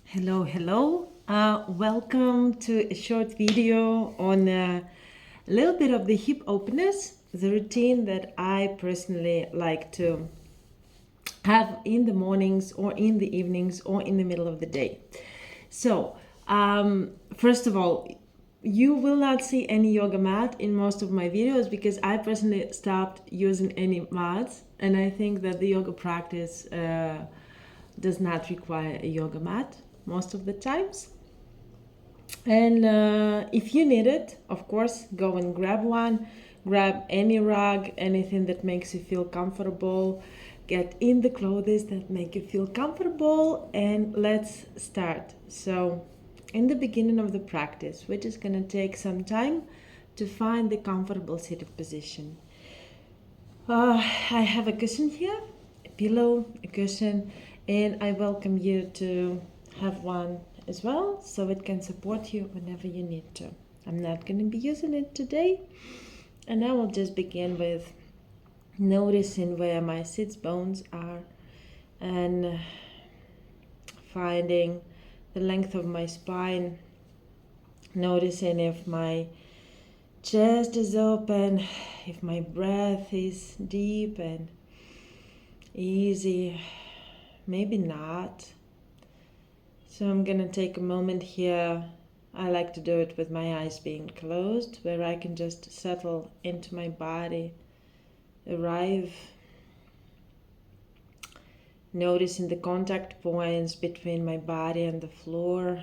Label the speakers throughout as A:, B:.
A: Hello. Welcome to a short video on a little bit of the hip openers, the routine that I personally like to have in the mornings or in the evenings or in the middle of the day. So, first of all, you will not see any yoga mat in most of my videos because I personally stopped using any mats, and I think that the yoga practice does not require a yoga mat most of the times. And if you need it, of course, go and grab one. Grab any rug, anything that makes you feel comfortable. Get in the clothes that make you feel comfortable, and let's start. So, in the beginning of the practice, we're just gonna take some time to find the comfortable seated position. I have a cushion here, a pillow, a cushion, and I welcome you to have one as well so it can support you whenever you need to. I'm not going to be using it today, and I will just begin with noticing where my sits bones are and finding the length of my spine, noticing if my chest is open, if my breath is deep and easy, maybe not. So I'm gonna take a moment here. I like to do it with my eyes being closed, where I can just settle into my body, arrive, noticing the contact points between my body and the floor,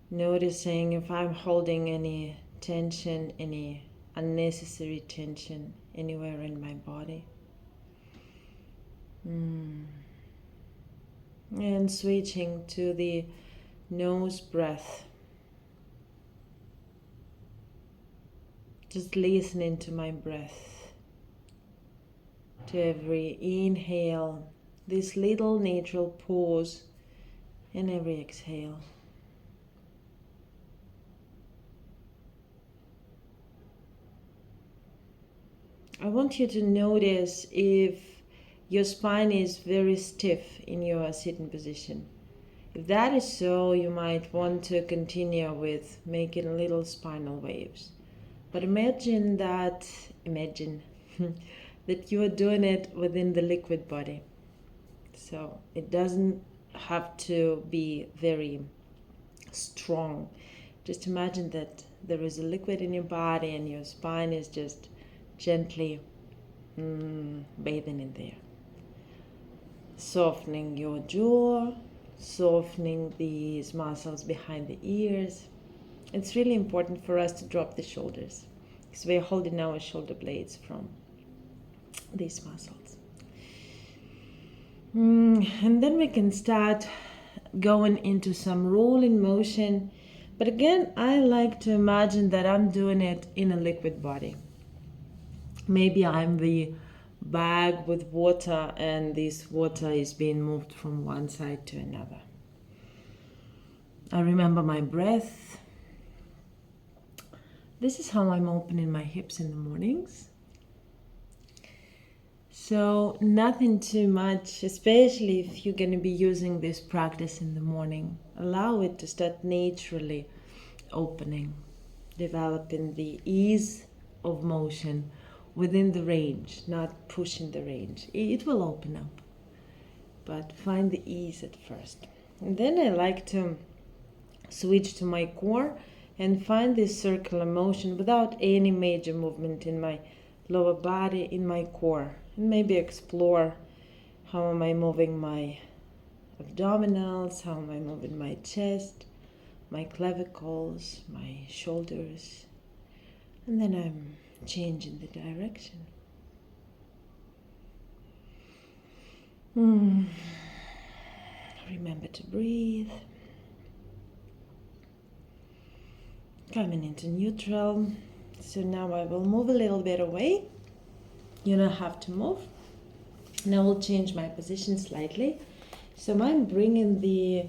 A: noticing if I'm holding any tension, any unnecessary tension anywhere in my body. And switching to the nose breath. Just listening to my breath, to every inhale, this little natural pause, and every exhale. I want you to notice if your spine is very stiff in your sitting position. If that is so, you might want to continue with making little spinal waves. But imagine that you are doing it within the liquid body. So it doesn't have to be very strong. Just imagine that there is a liquid in your body and your spine is just gently bathing in there. Softening your jaw, softening these muscles behind the ears. It's really important for us to drop the shoulders because we're holding our shoulder blades from these muscles. And then we can start going into some rolling motion. But again, I like to imagine that I'm doing it in a liquid body. Maybe I'm the bag with water and this water is being moved from one side to another. I remember my breath. This is how I'm opening my hips in the mornings. So nothing too much, especially if you're going to be using this practice in the morning. Allow it to start naturally opening, developing the ease of motion within the range, not pushing the range. It will open up, but find the ease at first. And then I like to switch to my core and find this circular motion without any major movement in my lower body, in my core. And maybe explore how am I moving my abdominals, how am I moving my chest, my clavicles, my shoulders. And then I'm changing the direction. Remember to breathe. Coming into neutral. So now I will move a little bit away. You don't have to move. And I will change my position slightly. So I'm bringing the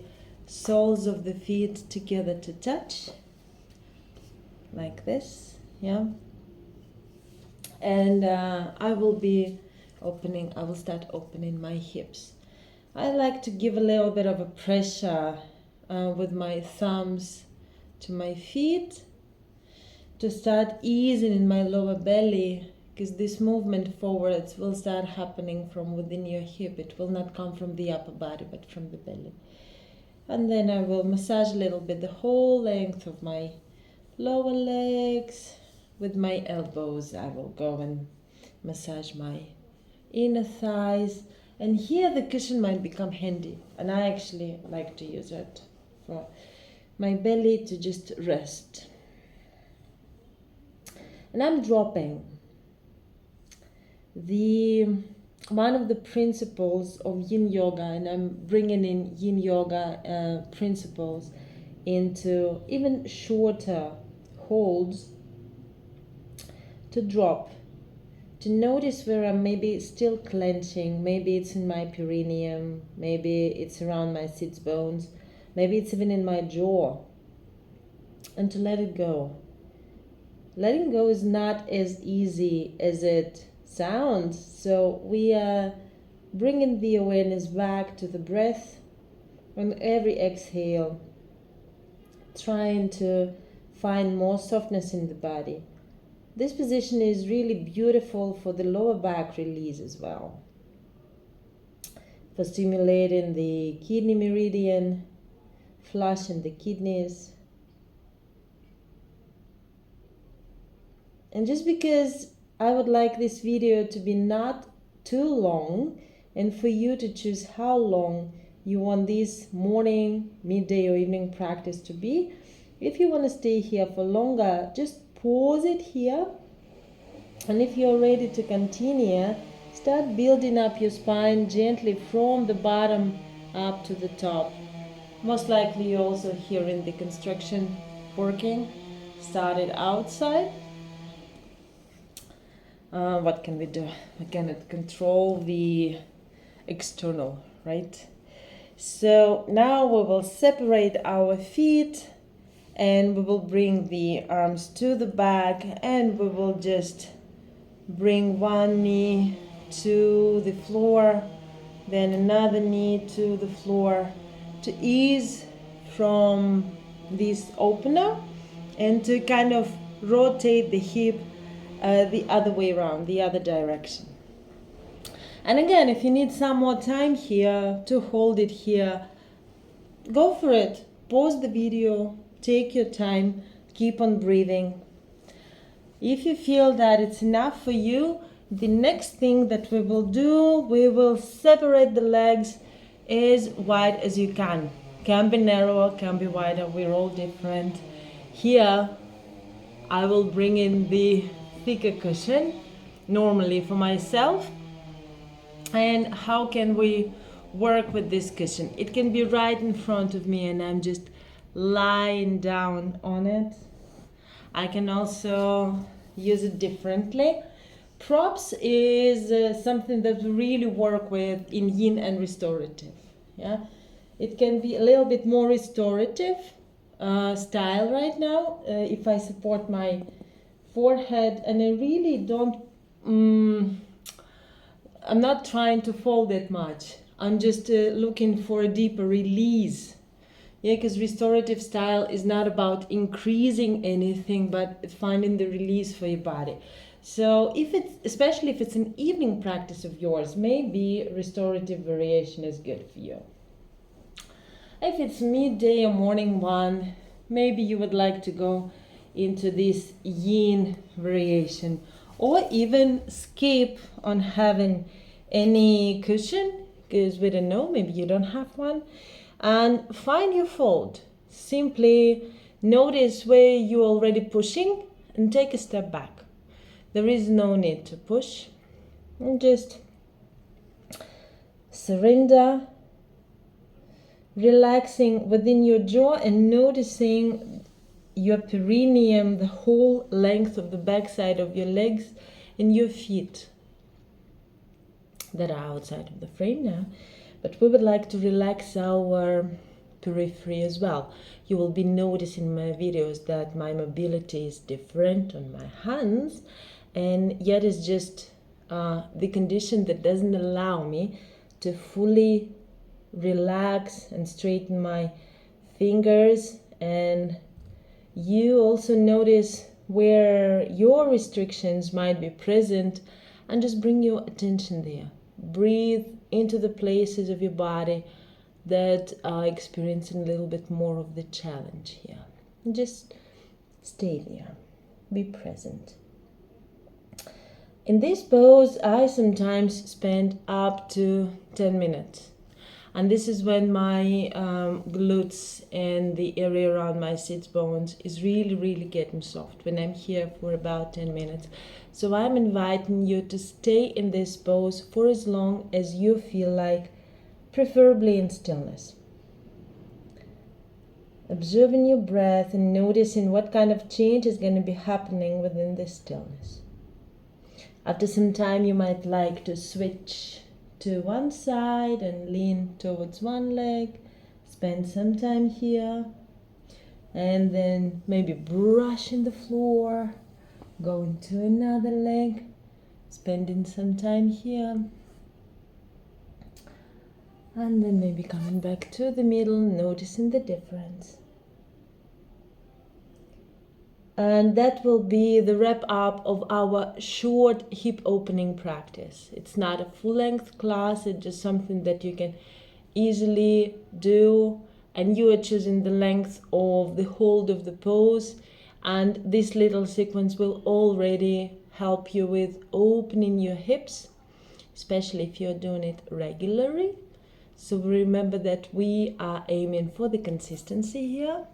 A: soles of the feet together to touch. Like this, yeah. And I will start opening my hips. I like to give a little bit of a pressure with my thumbs to my feet to start easing in my lower belly, because this movement forwards will start happening from within your hip. It will not come from the upper body but from the belly. And then I will massage a little bit the whole length of my lower legs. With my elbows I will go and massage my inner thighs. And here the cushion might become handy, and I actually like to use it for my belly to just rest. And I'm dropping one of the principles of yin yoga, and I'm bringing in yin yoga principles into even shorter holds, to drop, to notice where I'm maybe still clenching. Maybe it's in my perineum, maybe it's around my sits bones, maybe it's even in my jaw, and to let it go. Letting go is not as easy as it sounds, so we are bringing the awareness back to the breath on every exhale, trying to find more softness in the body. This position is really beautiful for the lower back release as well, for stimulating the kidney meridian, flushing the kidneys. And just because I would like this video to be not too long, and for you to choose how long you want this morning, midday or evening practice to be, if you want to stay here for longer, just pause it here. And if you're ready to continue, start building up your spine gently from the bottom up to the top. Most likely you're also hearing the construction working. Started outside. What can we do? We cannot control the external, right? So now we will separate our feet, and we will bring the arms to the back, and we will just bring one knee to the floor, then another knee to the floor, to ease from this opener and to kind of rotate the hip the other way around, the other direction. And again, if you need some more time here to hold it here, go for it. Pause the video, take your time, keep on breathing. If you feel that it's enough for you, the next thing that we will do, we will separate the legs as wide as you can. Can be narrower, can be wider, we're all different. Here, I will bring in the thicker cushion, normally for myself. And how can we work with this cushion? It can be right in front of me and I'm just lying down on it. I can also use it differently. Props is something that we really work with in yin and restorative. Yeah, it can be a little bit more restorative style right now if I support my forehead and I really don't I'm not trying to fold it much. I'm just looking for a deeper release. Yeah, because restorative style is not about increasing anything, but finding the release for your body. So if it's, especially if it's an evening practice of yours, maybe restorative variation is good for you. If it's midday or morning one, maybe you would like to go into this yin variation, or even skip on having any cushion, because we don't know, maybe you don't have one, and find your fold. Simply notice where you're already pushing and take a step back. There is no need to push, and just surrender, relaxing within your jaw and noticing your perineum, the whole length of the backside of your legs and your feet that are outside of the frame now. But we would like to relax our periphery as well. You will be noticing in my videos that my mobility is different on my hands, and yet it's just the condition that doesn't allow me to fully relax and straighten my fingers, and you also notice where your restrictions might be present and just bring your attention there. Breathe into the places of your body that are experiencing a little bit more of the challenge here. Just stay there. Be present. In this pose, I sometimes spend up to 10 minutes. And this is when my glutes and the area around my sits bones is really getting soft, when I'm here for about 10 minutes. So I'm inviting you to stay in this pose for as long as you feel like, preferably in stillness. Observing your breath and noticing what kind of change is going to be happening within this stillness. After some time, you might like to switch to one side and lean towards one leg, spend some time here, and then maybe brushing the floor, going to another leg, spending some time here, and then maybe coming back to the middle, noticing the difference. And that will be the wrap up of our short hip opening practice. It's not a full length class, it's just something that you can easily do, and you are choosing the length of the hold of the pose, and this little sequence will already help you with opening your hips, especially if you're doing it regularly. So remember that we are aiming for the consistency here.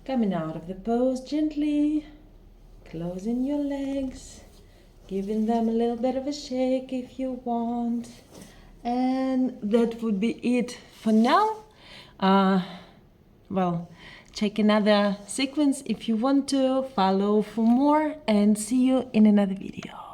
A: Coming out of the pose gently, closing your legs, giving them a little bit of a shake if you want. And that would be it for now. Well, check another sequence if you want to, follow for more, and see you in another video.